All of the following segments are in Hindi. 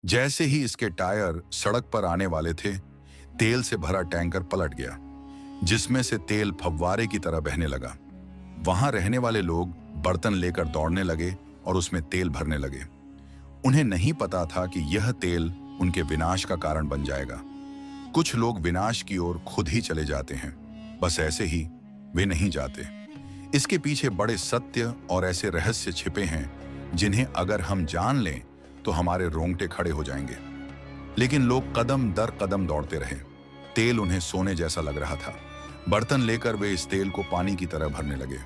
जैसे ही इसके टायर सड़क पर आने वाले थे, तेल से भरा टैंकर पलट गया, जिसमें से तेल फव्वारे की तरह बहने लगा। वहां रहने वाले लोग बर्तन लेकर दौड़ने लगे और उसमें तेल भरने लगे। उन्हें नहीं पता था कि यह तेल उनके विनाश का कारण बन जाएगा। कुछ लोग विनाश की ओर खुद ही चले जाते हैं, बस ऐसे ही वे नहीं जाते। इसके पीछे बड़े सत्य और ऐसे रहस्य छिपे हैं जिन्हें अगर हम जान लें तो हमारे रोंगटे खड़े हो जाएंगे। लेकिन लोग कदम दर कदम दौड़ते रहे। तेल उन्हें सोने जैसा लग रहा था। बर्तन लेकर वे इस तेल को पानी की तरह भरने लगे।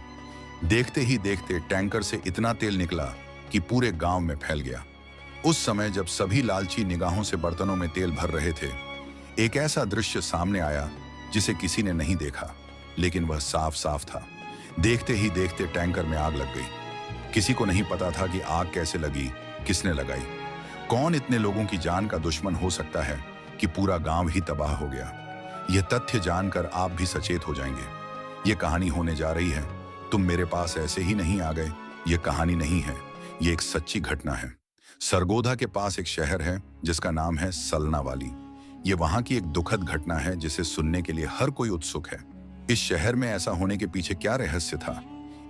देखते ही देखते टैंकर से इतना तेल निकला कि पूरे गांव में फैल गया। उस समय जब सभी लालची निगाहों से बर्तनों में तेल भर रहे थे, एक ऐसा दृश्य सामने आया जिसे किसी ने नहीं देखा, लेकिन वह साफ साफ था। देखते ही देखते टैंकर में आग लग गई। किसी को नहीं पता था कि आग कैसे लगी, किसने लगाई। कौन इतने लोगों की जान का दुश्मन हो सकता है कि पूरा गांव ही तबाह हो गया। यह तथ्य जानकर आप भी सचेत हो जाएंगे। यह कहानी होने जा रही है तुम मेरे पास ऐसे ही नहीं आ गए। यह कहानी नहीं है, यह एक सच्ची घटना है। सरगोधा के पास एक शहर है जिसका नाम है सलना वाली। ये वहां की एक दुखद घटना है जिसे सुनने के लिए हर कोई उत्सुक है। इस शहर में ऐसा होने के पीछे क्या रहस्य था,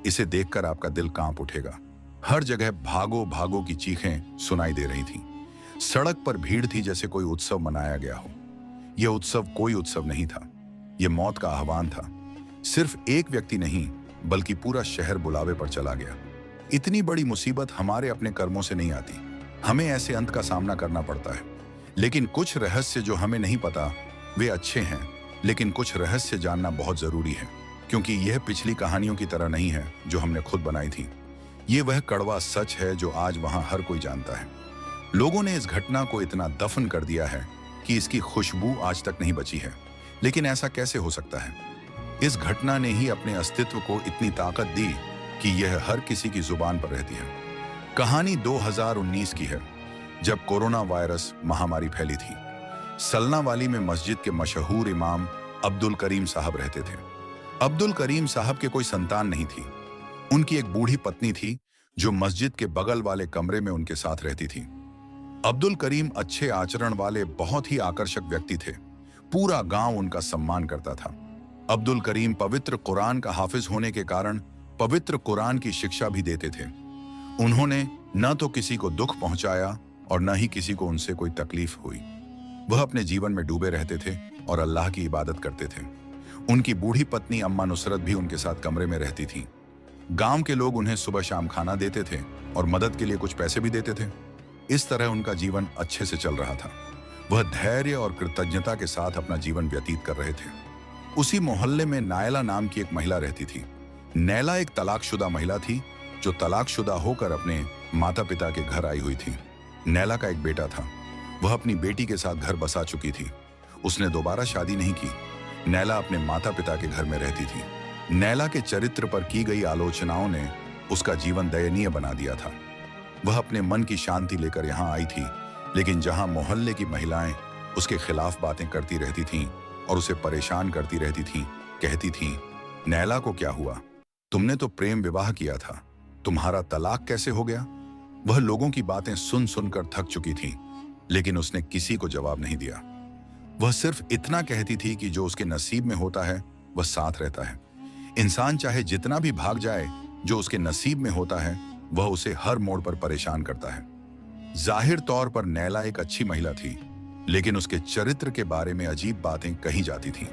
इसे देखकर आपका दिल कांप उठेगा। हर जगह भागो भागो की चीखें सुनाई दे रही थीं। सड़क पर भीड़ थी जैसे कोई उत्सव मनाया गया हो। यह उत्सव कोई उत्सव नहीं था, यह मौत का आह्वान था। सिर्फ एक व्यक्ति नहीं बल्कि पूरा शहर बुलावे पर चला गया। इतनी बड़ी मुसीबत हमारे अपने कर्मों से नहीं आती, हमें ऐसे अंत का सामना करना पड़ता है। लेकिन कुछ रहस्य जो हमें नहीं पता वे अच्छे हैं, लेकिन कुछ रहस्य जानना बहुत जरूरी है, क्योंकि यह पिछली कहानियों की तरह नहीं है जो हमने खुद बनाई थी। ये वह कड़वा सच है जो आज वहां हर कोई जानता है। लोगों ने इस घटना को इतना दफन कर दिया है कि इसकी खुशबू आज तक नहीं बची है। लेकिन ऐसा कैसे हो सकता है? इस घटना ने ही अपने अस्तित्व को इतनी ताकत दी कि यह हर किसी की जुबान पर रहती है। कहानी 2019 की है, जब कोरोना वायरस महामारी फैली थी। सलना वाली में मस्जिद के मशहूर इमाम अब्दुल करीम साहब रहते थे। अब्दुल करीम साहब के कोई संतान नहीं थी। उनकी एक बूढ़ी पत्नी थी जो मस्जिद के बगल वाले कमरे में उनके साथ रहती थी। अब्दुल करीम अच्छे आचरण वाले बहुत ही आकर्षक व्यक्ति थे। पूरा गांव उनका सम्मान करता था। अब्दुल करीम पवित्र कुरान का हाफिज होने के कारण पवित्र कुरान की शिक्षा भी देते थे। उन्होंने न तो किसी को दुख पहुंचाया और न ही किसी को उनसे कोई तकलीफ हुई। वह अपने जीवन में डूबे रहते थे और अल्लाह की इबादत करते थे। उनकी बूढ़ी पत्नी अम्मा नुसरत भी उनके साथ कमरे में रहती थी। गांव के लोग उन्हें सुबह शाम खाना देते थे और मदद के लिए कुछ पैसे भी देते थे। इस तरह उनका जीवन अच्छे से चल रहा था। वह धैर्य और कृतज्ञता के साथ अपना जीवन व्यतीत कर रहे थे। उसी मोहल्ले में नायला नाम की एक महिला रहती थी। नैला एक तलाकशुदा महिला थी जो तलाकशुदा होकर अपने माता पिता के घर आई हुई थी। नैला का एक बेटा था। वह अपनी बेटी के साथ घर बसा चुकी थी। उसने दोबारा शादी नहीं की। नैला अपने माता पिता के घर में रहती थी। नैला के चरित्र पर की गई आलोचनाओं ने उसका जीवन दयनीय बना दिया था। वह अपने मन की शांति लेकर यहाँ आई थी, लेकिन जहाँ मोहल्ले की महिलाएं उसके खिलाफ बातें करती रहती थीं और उसे परेशान करती रहती थीं, कहती थीं, नैला को क्या हुआ? तुमने तो प्रेम विवाह किया था, तुम्हारा तलाक कैसे हो गया? वह लोगों की बातें सुन सुनकर थक चुकी थी, लेकिन उसने किसी को जवाब नहीं दिया। वह सिर्फ इतना कहती थी कि जो उसके नसीब में होता है वह साथ रहता है। इंसान चाहे जितना भी भाग जाए, जो उसके नसीब में होता है वह उसे हर मोड़ पर परेशान करता है। जाहिर तौर पर नैला एक अच्छी महिला थी, लेकिन उसके चरित्र के बारे में अजीब बातें कही जाती थीं।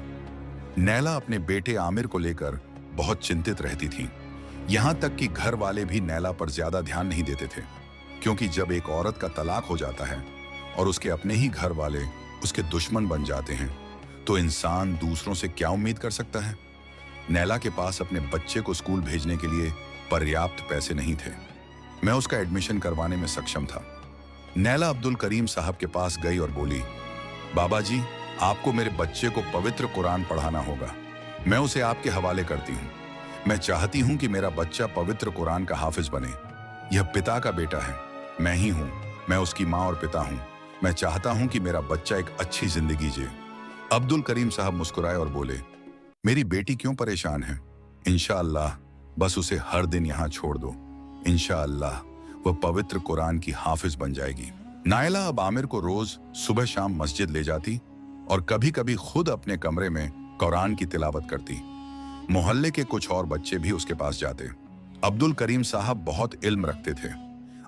नैला अपने बेटे आमिर को लेकर बहुत चिंतित रहती थी। यहां तक कि घर वाले भी नैला पर ज्यादा ध्यान नहीं देते थे, क्योंकि जब एक औरत का तलाक हो जाता है और उसके अपने ही घर वाले उसके दुश्मन बन जाते हैं, तो इंसान दूसरों से क्या उम्मीद कर सकता है? नैला के पास अपने बच्चे को स्कूल भेजने के लिए पर्याप्त पैसे नहीं थे। मैं उसका एडमिशन करवाने में सक्षम था। नैला अब्दुल करीम साहब के पास गई और बोली, बाबा जी, आपको मेरे बच्चे को पवित्र कुरान पढ़ाना होगा। मैं उसे आपके हवाले करती हूँ। मैं चाहती हूँ कि मेरा बच्चा पवित्र कुरान का हाफिज बने। यह पिता का बेटा है, मैं ही हूँ। मैं उसकी माँ और पिता हूँ। मैं चाहता हूँ कि मेरा बच्चा एक अच्छी जिंदगी जिए। अब्दुल करीम साहब मुस्कुराए और बोले, मेरी बेटी क्यों परेशान है? इंशाअल्लाह बस उसे हर दिन यहाँ छोड़ दो। इंशाअल्लाह वह पवित्र कुरान की हाफिज बन जाएगी। नायला अब आमिर को रोज सुबह शाम मस्जिद ले जाती और कभी कभी खुद अपने कमरे में कुरान की तिलावत करती। मोहल्ले के कुछ और बच्चे भी उसके पास जाते। अब्दुल करीम साहब बहुत इल्म रखते थे।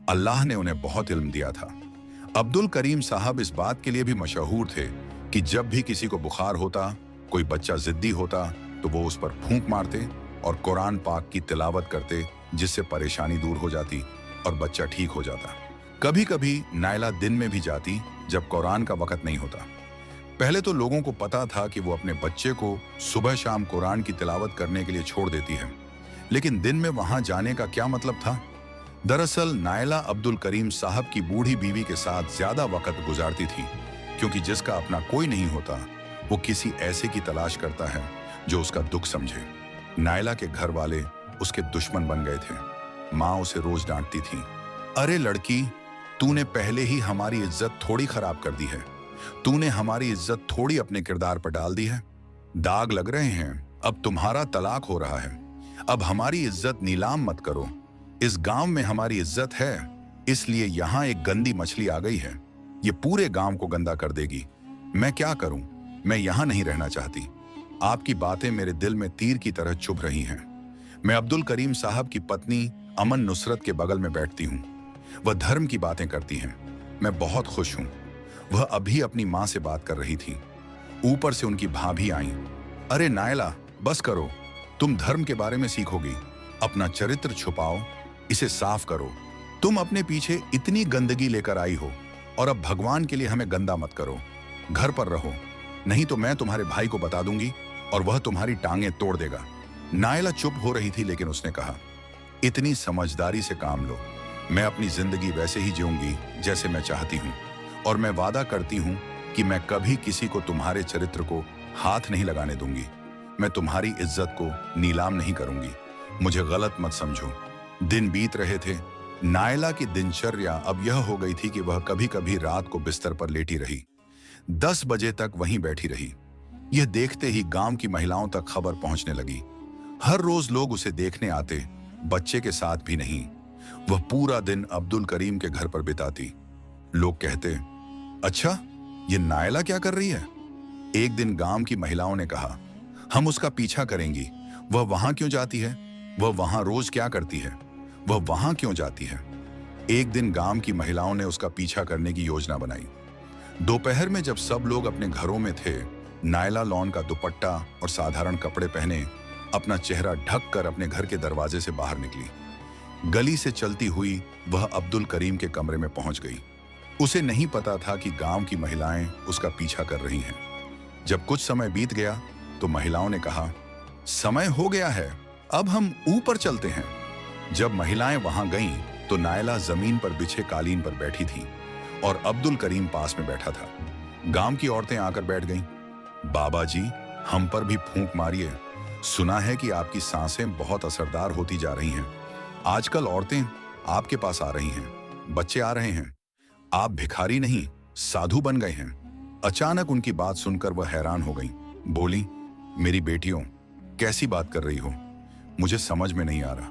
अल्लाह ने उन्हें बहुत इल्म दिया था। अब्दुल करीम साहब इस बात के लिए भी मशहूर थे कि जब भी किसी को बुखार होता, कोई बच्चा जिद्दी होता, तो वो उस पर फूंक मारते और कुरान पाक की तिलावत करते, जिससे परेशानी दूर हो जाती और बच्चा ठीक हो जाता। कभी कभी नायला दिन में भी जाती जब कुरान का वक़्त नहीं होता। पहले तो लोगों को पता था कि वो अपने बच्चे को सुबह शाम कुरान की तिलावत करने के लिए छोड़ देती है, लेकिन दिन में वहां जाने का क्या मतलब था? दरअसल नायला अब्दुल करीम साहब की बूढ़ी बीवी के साथ ज्यादा वक्त गुजारती थी, क्योंकि जिसका अपना कोई नहीं होता वो किसी ऐसे की तलाश करता है जो उसका दुख समझे। नायला के घर वाले उसके दुश्मन बन गए थे। माँ उसे रोज डांटती थी, अरे लड़की, तूने पहले ही हमारी इज्जत थोड़ी खराब कर दी है। तूने हमारी इज्जत थोड़ी अपने किरदार पर डाल दी है। दाग लग रहे हैं, अब तुम्हारा तलाक हो रहा है। अब हमारी इज्जत नीलाम मत करो। इस गांव में हमारी इज्जत है, इसलिए यहाँ एक गंदी मछली आ गई है। ये पूरे गांव को गंदा कर देगी। मैं क्या करूं? मैं यहाँ नहीं रहना चाहती। आपकी बातें मेरे दिल में तीर की तरह चुभ रही हैं। मैं अब्दुल करीम साहब की पत्नी अमन नुसरत के बगल में बैठती हूँ। वह धर्म की बातें करती हैं। मैं बहुत खुश हूँ। वह अभी अपनी माँ से बात कर रही थी। ऊपर से उनकी भाभी आई। अरे नायला, बस करो, तुम धर्म के बारे में सीखोगी। अपना चरित्र छुपाओ, इसे साफ करो। तुम अपने पीछे इतनी गंदगी लेकर आई हो और अब भगवान के लिए हमें गंदा मत करो। घर पर रहो, नहीं तो मैं तुम्हारे भाई को बता दूंगी और वह तुम्हारी टांगें तोड़ देगा। नायला चुप हो रही थी, लेकिन उसने कहा, इतनी समझदारी से काम लो। मैं अपनी जिंदगी वैसे ही जीऊंगी जैसे मैं चाहती हूँ, और मैं वादा करती हूँ कि मैं कभी किसी को तुम्हारे चरित्र को हाथ नहीं लगाने दूंगी। मैं तुम्हारी इज्जत को नीलाम नहीं करूंगी। मुझे गलत मत समझो। दिन बीत रहे थे। नायला की दिनचर्या अब यह हो गई थी कि वह कभी कभी रात को बिस्तर पर लेटी रही। 10 बजे तक वहीं बैठी रही। यह देखते ही गांव की महिलाओं तक खबर पहुंचने लगी। हर रोज लोग उसे देखने आते, बच्चे के साथ भी नहीं। वह पूरा दिन अब्दुल करीम के घर पर बिताती। लोग कहते, अच्छा, ये नायला क्या कर रही है? एक दिन गांव की महिलाओं ने कहा, हम उसका पीछा करेंगी। वह वहां क्यों जाती है? वह वहां रोज क्या करती है? वह वहां क्यों जाती है? एक दिन गांव की महिलाओं ने उसका पीछा करने की योजना बनाई। दोपहर में जब सब लोग अपने घरों में थे, नायला लॉन का दुपट्टा और साधारण कपड़े पहने अपना चेहरा ढक कर अपने घर के दरवाजे से बाहर निकली। गली से चलती हुई वह अब्दुल करीम के कमरे में पहुंच गई। उसे नहीं पता था कि गांव की महिलाएं उसका पीछा कर रही हैं। जब कुछ समय बीत गया तो महिलाओं ने कहा, समय हो गया है, अब हम ऊपर चलते हैं। जब महिलाएं वहां गईं तो नायला जमीन पर बिछे कालीन पर बैठी थी और अब्दुल करीम पास में बैठा था। गांव की औरतें आकर बैठ गईं। बाबा जी, हम पर भी फूंक मारिए। सुना है कि आपकी सांसें बहुत असरदार होती जा रही हैं। आजकल औरतें आपके पास आ रही हैं, बच्चे आ रहे हैं। आप भिखारी नहीं, साधु बन गए हैं। अचानक उनकी बात सुनकर वह हैरान हो गई। बोली, मेरी बेटियों, कैसी बात कर रही हो? मुझे समझ में नहीं आ रहा।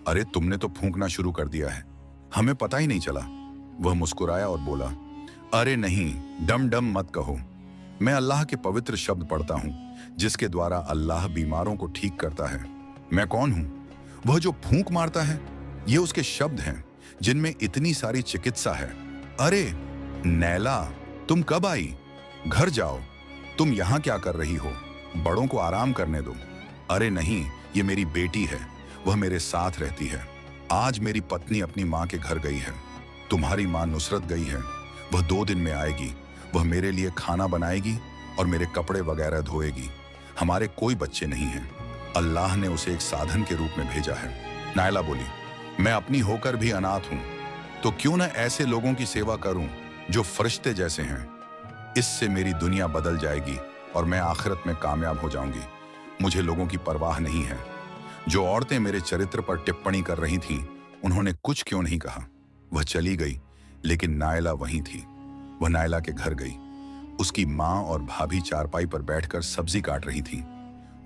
अरे तुमने तो फूंकना शुरू कर दिया है, हमें पता ही नहीं चला। वह मुस्कुराया और बोला, अरे नहीं, डम डम मत कहो। मैं अल्लाह के पवित्र शब्द पढ़ता हूँ, जिसके द्वारा अल्लाह बीमारों को ठीक करता है। मैं कौन हूँ? वह जो फूंक मारता है, ये उसके शब्द हैं जिनमें इतनी सारी चिकित्सा है। अरे नैला, तुम कब आई? घर जाओ। तुम यहाँ क्या कर रही हो? बड़ों को आराम करने दो। अरे नहीं, ये मेरी बेटी है, वह मेरे साथ रहती है। आज मेरी पत्नी अपनी माँ के घर गई है। तुम्हारी माँ नुसरत गई है, वह 2 दिन में आएगी। वह मेरे लिए खाना बनाएगी और मेरे कपड़े वगैरह धोएगी। हमारे कोई बच्चे नहीं हैं, अल्लाह ने उसे एक साधन के रूप में भेजा है। नायला बोली, मैं अपनी होकर भी अनाथ हूं, तो क्यों न ऐसे लोगों की सेवा करूं जो फरिश्ते जैसे हैं। इससे मेरी दुनिया बदल जाएगी और मैं आखिरत में कामयाब हो जाऊंगी। मुझे लोगों की परवाह नहीं है। जो औरतें मेरे चरित्र पर टिप्पणी कर रही थीं, उन्होंने कुछ क्यों नहीं कहा। वह चली गई, लेकिन नायला वहीं थी। वह नायला के घर गई। उसकी माँ और भाभी चारपाई पर बैठकर सब्जी काट रही थीं।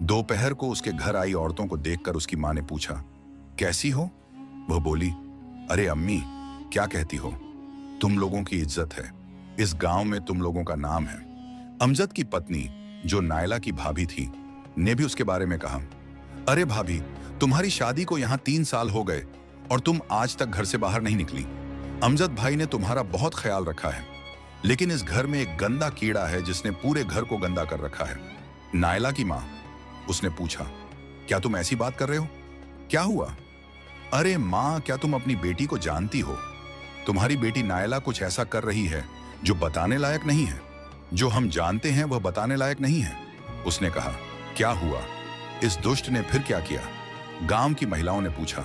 दोपहर को उसके घर आई औरतों को देखकर उसकी माँ ने पूछा, कैसी हो? वह बोली, अरे अम्मी, क्या कहती हो? तुम लोगों की इज्जत है, इस गांव में तुम लोगों का नाम है। अमजद की पत्नी, जो नायला की भाभी थी, ने भी उसके बारे में कहा, अरे भाभी, तुम्हारी शादी को यहाँ 3 साल हो गए और तुम आज तक घर से बाहर नहीं निकली। अमजद भाई ने तुम्हारा बहुत ख्याल रखा है, लेकिन इस घर में एक गंदा कीड़ा है जिसने पूरे घर को गंदा कर रखा है। नायला की माँ, उसने पूछा, क्या तुम ऐसी बात कर रहे हो? क्या हुआ? अरे माँ, क्या तुम अपनी बेटी को जानती हो? तुम्हारी बेटी नायला कुछ ऐसा कर रही है जो बताने लायक नहीं है। जो हम जानते हैं वह बताने लायक नहीं है। उसने कहा, क्या हुआ? इस दुष्ट ने फिर क्या किया? गांव की महिलाओं ने पूछा।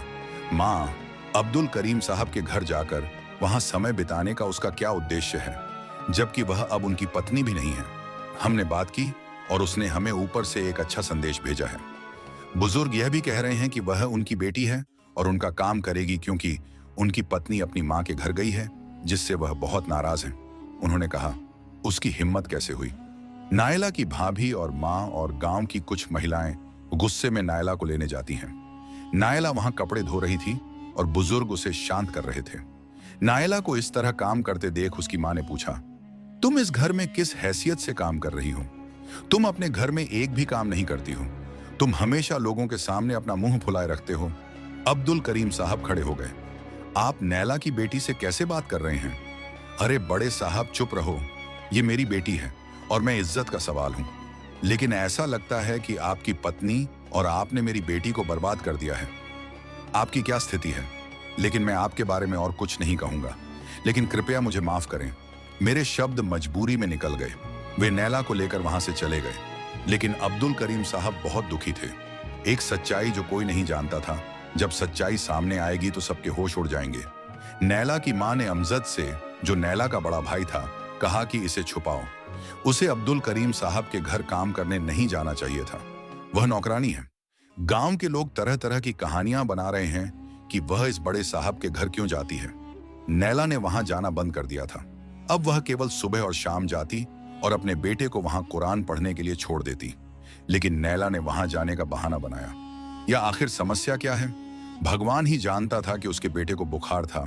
माँ, अब्दुल करीम साहब के घर जाकर वहां समय बिताने का उसका क्या उद्देश्य है, जबकि वह अब उनकी पत्नी भी नहीं है। हमने बात की और उसने हमें ऊपर से एक अच्छा संदेश भेजा है। बुजुर्ग यह भी कह रहे हैं कि वह उनकी बेटी है और उनका काम करेगी, क्योंकि उनकी पत्नी अपनी माँ के घर गई है, जिससे वह बहुत नाराज है। उन्होंने कहा, उसकी हिम्मत कैसे हुई? नायला की भाभी और माँ और गांव की कुछ महिलाएं गुस्से में नायला को लेने जाती हैं। नायला वहां कपड़े धो रही थी और बुजुर्ग उसे शांत कर रहे थे। नायला को इस तरह काम करते देख उसकी माँ ने पूछा, तुम इस घर में किस हैसियत से काम कर रही हो? तुम अपने घर में एक भी काम नहीं करती हो। तुम हमेशा लोगों के सामने अपना मुंह फुलाए रखते हो। अब्दुल करीम साहब खड़े हो गए। आप नैला की बेटी से कैसे बात कर रहे हैं? अरे बड़े साहब, चुप रहो। ये मेरी बेटी है और मैं इज्जत का सवाल हूं। लेकिन ऐसा लगता है कि आपकी पत्नी और आपने मेरी बेटी को बर्बाद कर दिया है। आपकी क्या स्थिति है? लेकिन मैं आपके बारे में और कुछ नहीं कहूंगा, लेकिन कृपया मुझे माफ करें। मेरे शब्द मजबूरी में निकल गए। वे नैला को लेकर वहां से चले गए, लेकिन अब्दुल करीम साहब बहुत दुखी थे। एक सच्चाई जो कोई नहीं जानता था, जब सच्चाई सामने आएगी तो सबके होश उड़ जाएंगे। नैला की मां ने अमजद से, जो नैला का बड़ा भाई था, कहा कि इसे छुपाओ। उसे अब्दुल करीम साहब के घर काम करने नहीं जाना चाहिए था। वह नौकरानी है। गांव के लोग तरह तरह की कहानियां बना रहे हैं कि वह इस बड़े साहब के घर क्यों जाती है। नैला ने वहां जाना बंद कर दिया था। अब वह केवल सुबह और शाम जाती और अपने बेटे को वहां कुरान पढ़ने के लिए छोड़ देती। लेकिन नैला ने वहां जाने का बहाना बनाया। या आखिर समस्या क्या है? भगवान ही जानता था कि उसके बेटे को बुखार था,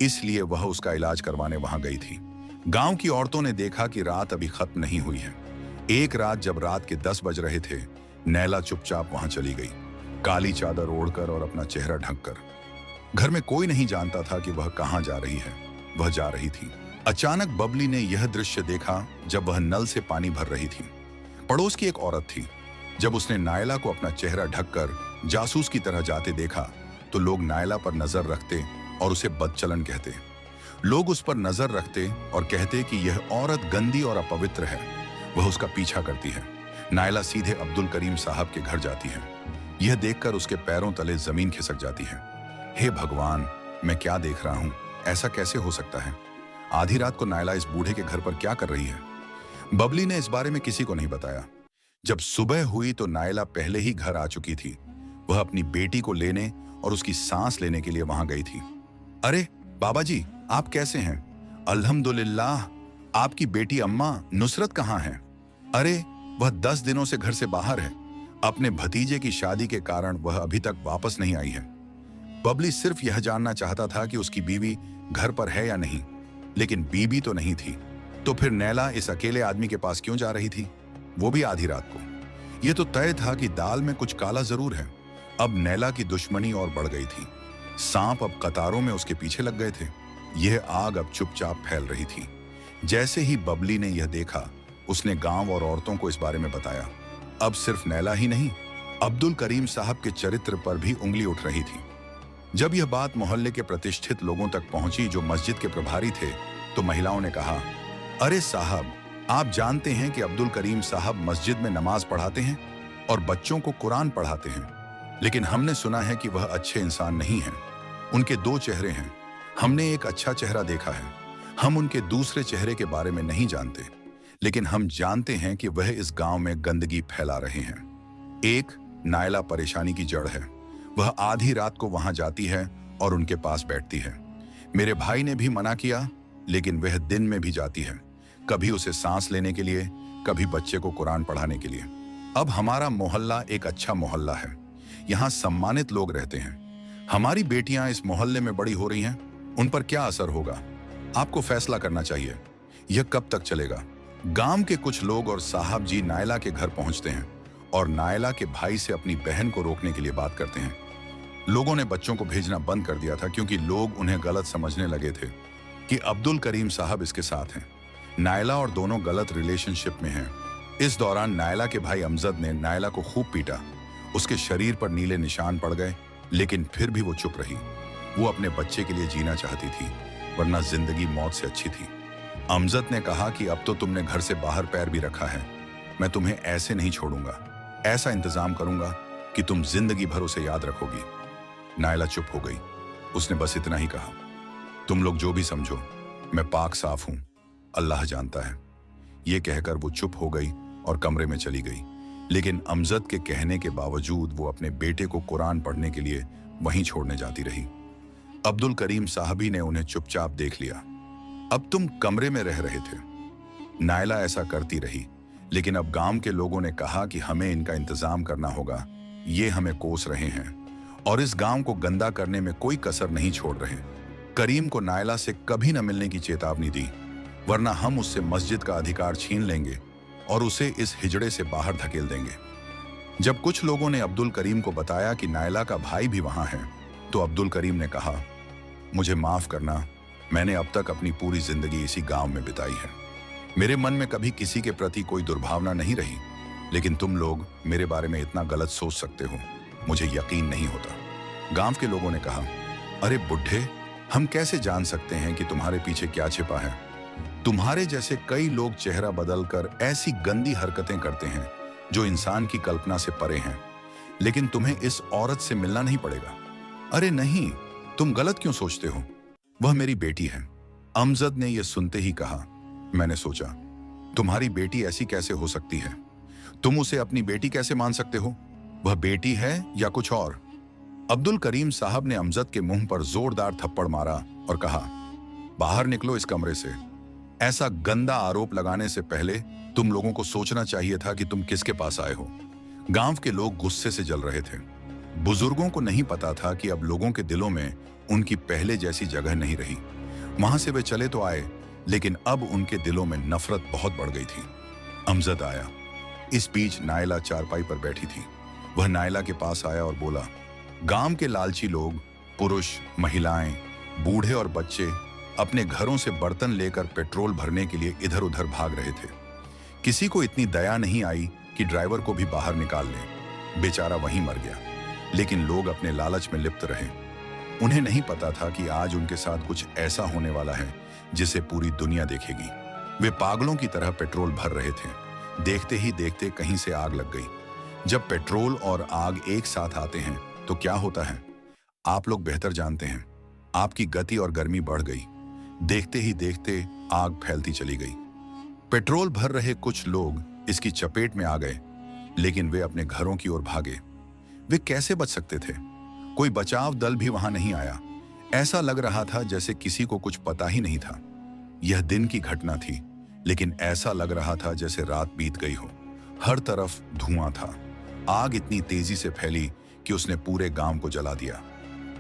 इसलिए वह उसका इलाज करवाने वहां गई थी। गांव की औरतों ने देखा कि रात अभी खत्म नहीं हुई है। एक रात जब रात के 10 बज रहे थे, नैला चुपचाप वहां चली गई, काली चादर ओढ़कर और अपना चेहरा ढककर। घर में कोई नहीं जानता था कि वह कहां जा रही है। वह जा रही थी। अचानक बबली ने यह दृश्य देखा जब वह नल से पानी भर रही थी। पड़ोस की एक औरत थी। जब उसने नायला को अपना चेहरा ढककर जासूस की तरह जाते देखा, तो लोग नायला पर नजर रखते और उसे बदचलन कहते। लोग उस पर नजर रखते और कहते कि यह औरत गंदी और अपवित्र है। वह उसका पीछा करती है। नायला सीधे अब्दुल करीम साहब के घर जाती है। यह देखकर उसके पैरों तले जमीन खिसक जाती है। हे भगवान, मैं क्या देख रहा हूं? ऐसा कैसे हो सकता है? आधी रात को नायला इस बूढ़े के घर पर क्या कर रही है? बबली ने इस बारे में किसी को नहीं बताया। जब सुबह हुई तो नायला पहले ही घर आ चुकी थी। वह अपनी बेटी को लेने और उसकी सांस लेने के लिए वहां गई थी। अरे बाबा जी, आप कैसे हैं? अल्हम्दुलिल्लाह। आपकी बेटी अम्मा नुसरत कहाँ है? अरे वह 10 दिनों से घर से बाहर है। अपने भतीजे की शादी के कारण वह अभी तक वापस नहीं आई है। बबली सिर्फ यह जानना चाहता था कि उसकी बीवी घर पर है या नहीं, लेकिन बीवी तो नहीं थी। तो फिर नैला इस अकेले आदमी के पास क्यों जा रही थी, वो भी आधी रात को? यह तो तय था कि दाल में कुछ काला जरूर है। अब नैला की दुश्मनी और बढ़ गई थी। सांप अब कतारों में उसके पीछे लग गए थे। यह आग अब चुपचाप फैल रही थी। जैसे ही बबली ने यह देखा, उसने गांव और औरतों को इस बारे में बताया। अब सिर्फ नैला ही नहीं, अब्दुल करीम साहब के चरित्र पर भी उंगली उठ रही थी। जब यह बात मोहल्ले के प्रतिष्ठित लोगों तक पहुंची, जो मस्जिद के प्रभारी थे, तो महिलाओं ने कहा, अरे साहब, आप जानते हैं कि अब्दुल करीम साहब मस्जिद में नमाज पढ़ाते हैं और बच्चों को कुरान पढ़ाते हैं, लेकिन हमने सुना है कि वह अच्छे इंसान नहीं हैं। उनके 2 चेहरे हैं। हमने एक अच्छा चेहरा देखा है। हम उनके दूसरे चेहरे के बारे में नहीं जानते, लेकिन हम जानते हैं कि वह इस गांव में गंदगी फैला रहे हैं। एक, नायला परेशानी की जड़ है। वह आधी रात को वहां जाती है और उनके पास बैठती है। मेरे भाई ने भी मना किया, लेकिन वह दिन में भी जाती है, कभी उसे सांस लेने के लिए, कभी बच्चे को कुरान पढ़ाने के लिए। अब हमारा मोहल्ला एक अच्छा मोहल्ला है। यहाँ सम्मानित लोग रहते हैं। हमारी बेटियां इस मोहल्ले में बड़ी हो रही हैं, उन पर क्या असर होगा? आपको फैसला करना चाहिए, यह कब तक चलेगा। गांव के कुछ लोग और साहब जी नायला के घर पहुंचते हैं और नायला के भाई से अपनी बहन को रोकने के लिए बात करते हैं। लोगों ने बच्चों को भेजना बंद कर दिया था क्योंकि लोग उन्हें गलत समझने लगे थे कि अब्दुल करीम साहब इसके साथ हैं। नायला और दोनों गलत रिलेशनशिप में हैं। इस दौरान नायला के भाई अमजद ने नायला को खूब पीटा। उसके शरीर पर नीले निशान पड़ गए, लेकिन फिर भी वो चुप रही। वो अपने बच्चे के लिए जीना चाहती थी, वरना जिंदगी मौत से अच्छी थी। अमजद ने कहा कि अब तो तुमने घर से बाहर पैर भी रखा है, मैं तुम्हें ऐसे नहीं छोड़ूंगा। ऐसा इंतजाम करूंगा कि तुम जिंदगी भर उसे याद रखोगी। नायला चुप हो गई। उसने बस इतना ही कहा, तुम लोग जो भी समझो, मैं पाक साफ हूं, अल्लाह जानता है। ये कहकर वो चुप हो गई और कमरे में चली गई। लेकिन अमजद के कहने के बावजूद वो अपने बेटे को कुरान पढ़ने के लिए वहीं छोड़ने जाती रही। अब्दुल करीम साहबी ने उन्हें चुपचाप देख लिया। अब तुम कमरे में रह रहे थे। नायला ऐसा करती रही, लेकिन अब गांव के लोगों ने कहा कि हमें इनका इंतजाम करना होगा। ये हमें कोस रहे हैं और इस गांव को गंदा करने में कोई कसर नहीं छोड़ रहे। करीम को नायला से कभी न मिलने की चेतावनी दी, वरना हम उससे मस्जिद का अधिकार छीन लेंगे और उसे इस हिजड़े से बाहर धकेल देंगे। जब कुछ लोगों ने अब्दुल करीम को बताया कि नायला का भाई भी वहां है, तो अब्दुल करीम ने कहा, मुझे माफ करना, मैंने अब तक अपनी पूरी जिंदगी इसी गांव में बिताई है। मेरे मन में कभी किसी के प्रति कोई दुर्भावना नहीं रही, लेकिन तुम लोग मेरे बारे में इतना गलत सोच सकते हो, मुझे यकीन नहीं होता। गांव के लोगों ने कहा, अरे बुढ़े, हम कैसे जान सकते हैं कि तुम्हारे पीछे क्या छिपा है। तुम्हारे जैसे कई लोग चेहरा बदलकर ऐसी गंदी हरकतें करते हैं जो इंसान की कल्पना से परे हैं, लेकिन तुम्हें इस औरत से मिलना नहीं पड़ेगा। अरे नहीं, तुम गलत क्यों सोचते हो, वह मेरी बेटी है। अमजद ने यह सुनते ही कहा, मैंने सोचा, तुम्हारी बेटी ऐसी कैसे हो सकती है? तुम उसे अपनी बेटी कैसे मान सकते हो? वह बेटी है या कुछ और? अब्दुल करीम साहब ने अमजद के मुंह पर जोरदार थप्पड़ मारा और कहा, बाहर निकलो इस कमरे से। ऐसा गंदा आरोप लगाने से पहले तुम लोगों को सोचना चाहिए था कि तुम किसके पास आए हो। गांव के लोग गुस्से से जल रहे थे। बुजुर्गों को नहीं पता था कि अब लोगों के दिलों में उनकी पहले जैसी जगह नहीं रही। वहां से वे चले तो आए, लेकिन अब उनके दिलों में नफरत बहुत बढ़ गई थी। अमजद आया। इस बीच नायला चारपाई पर बैठी थी। वह नायला के पास आया और बोला, गांव के लालची लोग, पुरुष, महिलाएं, बूढ़े और बच्चे अपने घरों से बर्तन लेकर पेट्रोल भरने के लिए इधर उधर भाग रहे थे। किसी को इतनी दया नहीं आई कि ड्राइवर को भी बाहर निकाल ले। बेचारा वहीं मर गया। लेकिन लोग अपने लालच में लिप्त रहे। उन्हें नहीं पता था कि आज उनके साथ कुछ ऐसा होने वाला है जिसे पूरी दुनिया देखेगी। वे पागलों की तरह पेट्रोल भर रहे थे। देखते ही देखते कहीं से आग लग गई। जब पेट्रोल और आग एक साथ आते हैं तो क्या होता है, आप लोग बेहतर जानते हैं। आपकी गति और गर्मी बढ़ गई। देखते ही देखते आग फैलती चली गई। पेट्रोल भर रहे कुछ लोग इसकी चपेट में आ गए, लेकिन वे अपने घरों की ओर भागे। वे कैसे बच सकते थे? कोई बचाव दल भी वहां नहीं आया। ऐसा लग रहा था जैसे किसी को कुछ पता ही नहीं था। यह दिन की घटना थी, लेकिन ऐसा लग रहा था जैसे रात बीत गई हो। हर तरफ धुआं था। आग इतनी तेजी से फैली कि उसने पूरे गांव को जला दिया।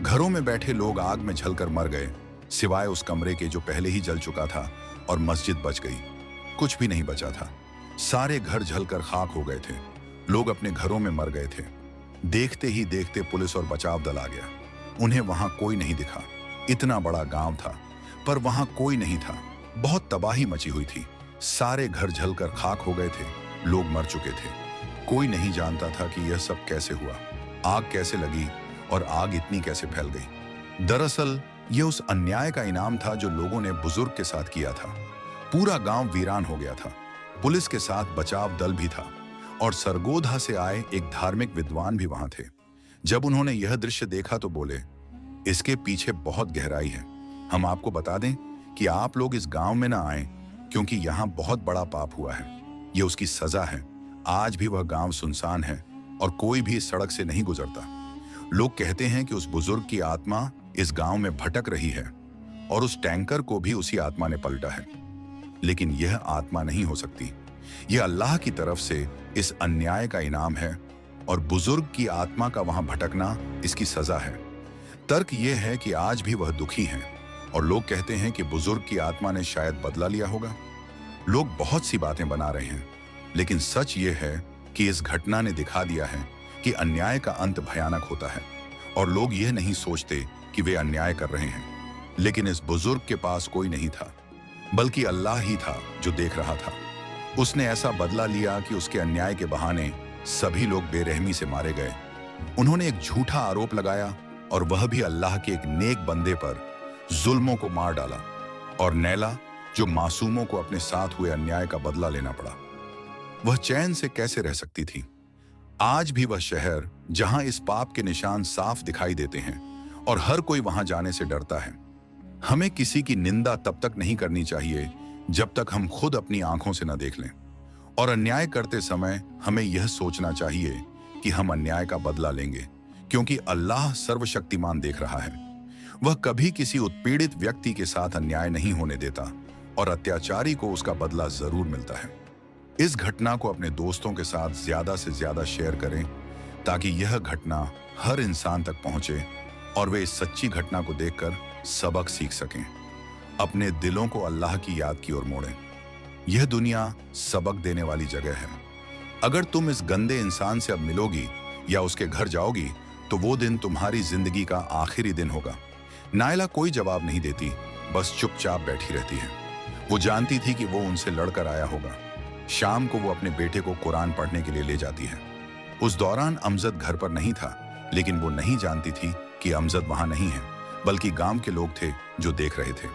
घरों में बैठे लोग आग में जलकर मर गए, सिवाय उस कमरे के जो पहले ही जल चुका था, और मस्जिद बच गई। कुछ भी नहीं बचा था। सारे घर जलकर खाक हो गए थे। लोग अपने घरों में मर गए थे। देखते ही देखते पुलिस और बचाव दल आ गया। उन्हें वहां कोई नहीं दिखा। इतना बड़ा गांव था, पर वहां कोई नहीं था। बहुत तबाही मची हुई थी। सारे घर जलकर खाक हो गए थे। लोग मर चुके थे। कोई नहीं जानता था कि यह सब कैसे हुआ, आग कैसे लगी और आग इतनी कैसे फैल गई। दरअसल यह उस अन्याय का इनाम था जो लोगों ने बुजुर्ग के साथ किया था। पूरा गांव वीरान हो गया था। पुलिस के साथ बचाव दल भी था और सरगोधा से आए एक धार्मिक विद्वान भी वहां थे। जब उन्होंने यह दृश्य देखा तो बोले, इसके पीछे बहुत गहराई है। हम आपको बता दें कि आप लोग इस गांव में ना आए, क्योंकि यहां बहुत बड़ा पाप हुआ है। यह उसकी सजा है। आज भी वह गांव सुनसान है और कोई भी इस सड़क से नहीं गुजरता। लोग कहते हैं कि उस बुजुर्ग की आत्मा इस गांव में भटक रही है और उस टैंकर को भी उसी आत्मा ने पलटा है। लेकिन यह आत्मा नहीं हो सकती। यह अल्लाह की तरफ से इस अन्याय का इनाम है और बुजुर्ग की आत्मा का वहां भटकना इसकी सजा है। तर्क यह है कि आज भी वह दुखी हैं। और लोग कहते हैं कि बुजुर्ग की आत्मा ने शायद बदला लिया होगा। लोग बहुत सी बातें बना रहे हैं, लेकिन सच ये है कि इस घटना ने दिखा दिया है कि अन्याय का अंत भयानक होता है और लोग यह नहीं सोचते कि वे अन्याय कर रहे हैं। लेकिन इस बुजुर्ग के पास कोई नहीं था, बल्कि अल्लाह ही था जो देख रहा था। उसने ऐसा बदला लिया कि उसके अन्याय के बहाने सभी लोग बेरहमी से मारे गए। उन्होंने एक झूठा आरोप लगाया और वह भी अल्लाह के एक नेक बंदे पर जुल्मों को मार डाला। और नैला, जो मासूमों को अपने साथ हुए अन्याय का बदला लेना पड़ा, वह चैन से कैसे रह सकती थी? आज भी वह शहर जहां इस पाप के निशान साफ दिखाई देते हैं और हर कोई वहां जाने से डरता है। हमें किसी की निंदा तब तक नहीं करनी चाहिए जब तक हम खुद अपनी आंखों से न देख लें। और अन्याय करते समय हमें यह सोचना चाहिए कि हम अन्याय का बदला लेंगे, क्योंकि अल्लाह सर्वशक्तिमान देख रहा है। वह कभी किसी उत्पीड़ित व्यक्ति के साथ अन्याय नहीं होने देता और अत्याचारी को उसका बदला जरूर मिलता है। इस घटना को अपने दोस्तों के साथ ज्यादा से ज्यादा शेयर करें ताकि यह घटना हर इंसान तक पहुंचे और वे इस सच्ची घटना को देखकर सबक सीख सकें। अपने दिलों को अल्लाह की याद की ओर मोड़ें। यह दुनिया सबक देने वाली जगह है। अगर तुम इस गंदे इंसान से अब मिलोगी या उसके घर जाओगी तो वो दिन तुम्हारी जिंदगी का आखिरी दिन होगा। नायला कोई जवाब नहीं देती, बस चुपचाप बैठी रहती है। वो जानती थी कि वो उनसे लड़कर आया होगा। शाम को वो अपने बेटे को कुरान पढ़ने के लिए ले जाती है। उस दौरान अमजद घर पर नहीं था, लेकिन वो नहीं जानती थी कि अमजद वहां नहीं है, बल्कि गांव के लोग थे जो देख रहे थे।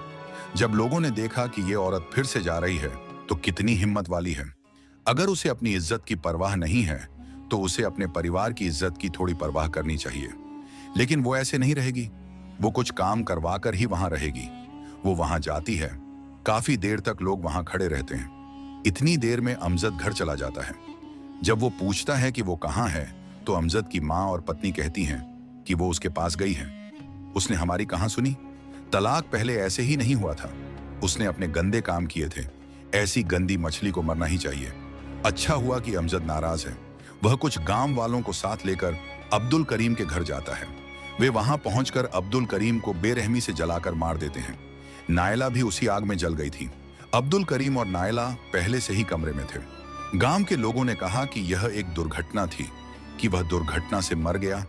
जब लोगों ने देखा कि ये औरत फिर से जा रही है तो कितनी हिम्मत वाली है। अगर उसे अपनी इज्जत की परवाह नहीं है तो उसे अपने परिवार की इज्जत की थोड़ी परवाह करनी चाहिए। लेकिन वो ऐसे नहीं रहेगी। वो कुछ काम करवा कर ही वहां रहेगी। वो वहां जाती है। काफी देर तक लोग वहां खड़े रहते हैं। इतनी देर में अमजद घर चला जाता है। जब वो पूछता है कि वो कहाँ है तो अमजद की माँ और पत्नी कहती हैं कि वो उसके पास गई है। उसने हमारी कहाँ सुनी? तलाक पहले ऐसे ही नहीं हुआ था। उसने अपने गंदे काम किए थे। ऐसी गंदी मछली को मरना ही चाहिए। अच्छा हुआ कि अमजद नाराज है। वह कुछ गांव वालों को साथ लेकर अब्दुल करीम के घर जाता है। वे वहां पहुंचकर अब्दुल करीम को बेरहमी से जलाकर मार देते हैं। नायला भी उसी आग में जल गई थी। अब्दुल करीम और नायला पहले से ही कमरे में थे। गांव के लोगों ने कहा कि यह एक दुर्घटना थी, कि वह दुर्घटना से मर गया,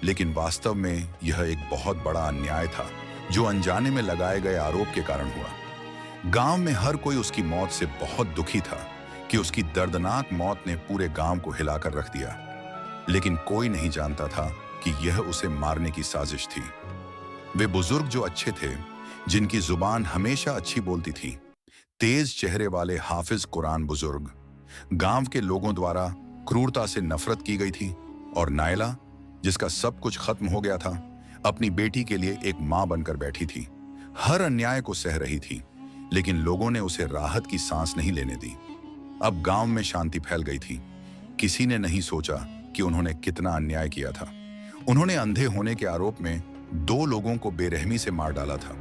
लेकिन वास्तव में यह एक बहुत बड़ा अन्याय था जो अनजाने में लगाए गए आरोप के कारण हुआ। गांव में हर कोई उसकी मौत से बहुत दुखी था कि उसकी दर्दनाक मौत ने पूरे गांव को हिलाकर रख दिया। लेकिन कोई नहीं जानता था कि यह उसे मारने की साजिश थी। वे बुजुर्ग जो अच्छे थे, जिनकी जुबान हमेशा अच्छी बोलती थी, तेज चेहरे वाले हाफिज कुरान बुजुर्ग, गांव के लोगों द्वारा क्रूरता से नफरत की गई थी। और नायला, जिसका सब कुछ खत्म हो गया था, अपनी बेटी के लिए एक मां बनकर बैठी थी। हर अन्याय को सह रही थी, लेकिन लोगों ने उसे राहत की सांस नहीं लेने दी। अब गांव में शांति फैल गई थी। किसी ने नहीं सोचा कि उन्होंने कितना अन्याय किया था। उन्होंने अंधे होने के आरोप में 2 लोगों को बेरहमी से मार डाला था।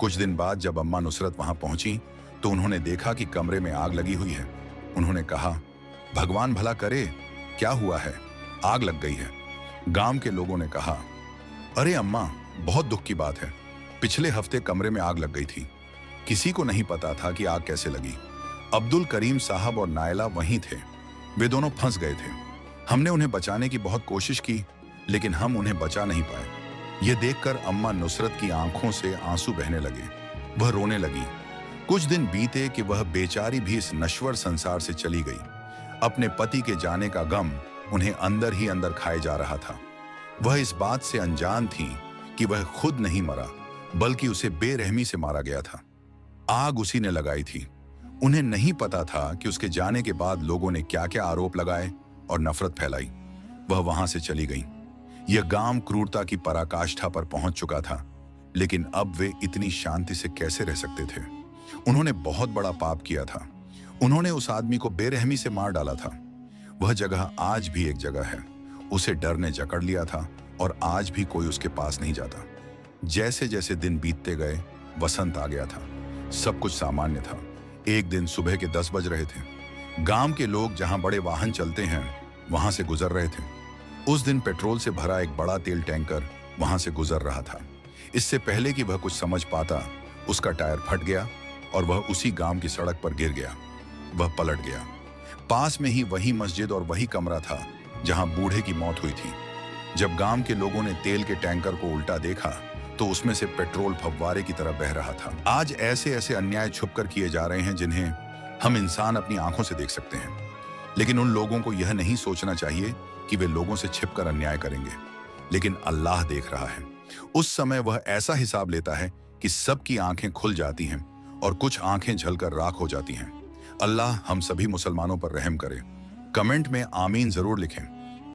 कुछ दिन बाद जब अम्मा नुसरत वहां पहुंची तो उन्होंने देखा कि कमरे में आग लगी हुई है। उन्होंने कहा, भगवान भला करे, क्या हुआ है? आग लग गई है। गांव के लोगों ने कहा, अरे अम्मा, बहुत दुख की बात है। पिछले हफ्ते कमरे में आग लग गई थी। किसी को नहीं पता था कि आग कैसे लगी। अब्दुल करीम साहब और नायला वहीं थे। वे दोनों फंस गए थे। हमने उन्हें बचाने की बहुत कोशिश की, लेकिन हम उन्हें बचा नहीं पाए। यह देखकर अम्मा नुसरत की आंखों से आंसू बहने लगे। वह रोने लगी। कुछ दिन बीते कि वह बेचारी भी इस नश्वर संसार से चली गई। अपने पति के जाने का गम उन्हें अंदर ही अंदर खाए जा रहा था। वह इस बात से अनजान थी कि वह खुद नहीं मरा, बल्कि उसे बेरहमी से मारा गया था। आग उसी ने लगाई थी। उन्हें नहीं पता था कि उसके जाने के बाद लोगों ने क्या क्या आरोप लगाए और नफरत फैलाई। वह वहां से चली गई। यह गांव क्रूरता की पराकाष्ठा पर पहुंच चुका था, लेकिन अब वे इतनी शांति से कैसे रह सकते थे? उन्होंने बहुत बड़ा पाप किया था। उन्होंने उस आदमी को बेरहमी से मार डाला था। वह जगह आज भी एक जगह है। उसे डर ने जकड़ लिया था और आज भी कोई उसके पास नहीं जाता। जैसे जैसे दिन बीतते गए, वसंत आ गया था। सब कुछ सामान्य था। एक दिन सुबह के 10 बज रहे थे। गांव के लोग जहां बड़े वाहन चलते हैं, वहां से गुजर रहे थे। उस दिन पेट्रोल से भरा एक बड़ा तेल टैंकर वहां से गुजर रहा था। इससे पहले कि वह कुछ समझ पाता, उसका टायर फट गया और वह उसी गांव की सड़क पर गिर गया। वह पलट गया। पास में ही वही मस्जिद और वही कमरा था जहां बूढ़े की मौत हुई थी। जब गांव के लोगों ने तेल के टैंकर को उल्टा देखा तो उसमें से पेट्रोल फव्वारे की तरह बह रहा था। आज ऐसे ऐसे अन्याय छुपकर किए जा रहे हैं जिन्हें हम इंसान अपनी आंखों से देख सकते हैं, लेकिन उन लोगों को यह नहीं सोचना चाहिए कि वे लोगों से छिपकर अन्याय करेंगे, लेकिन अल्लाह देख रहा है। उस समय वह ऐसा हिसाब लेता है कि सबकी आंखें खुल जाती हैं और कुछ आंखें झलकर राख हो जाती हैं। अल्लाह हम सभी मुसलमानों पर रहम करे। कमेंट में आमीन जरूर लिखें।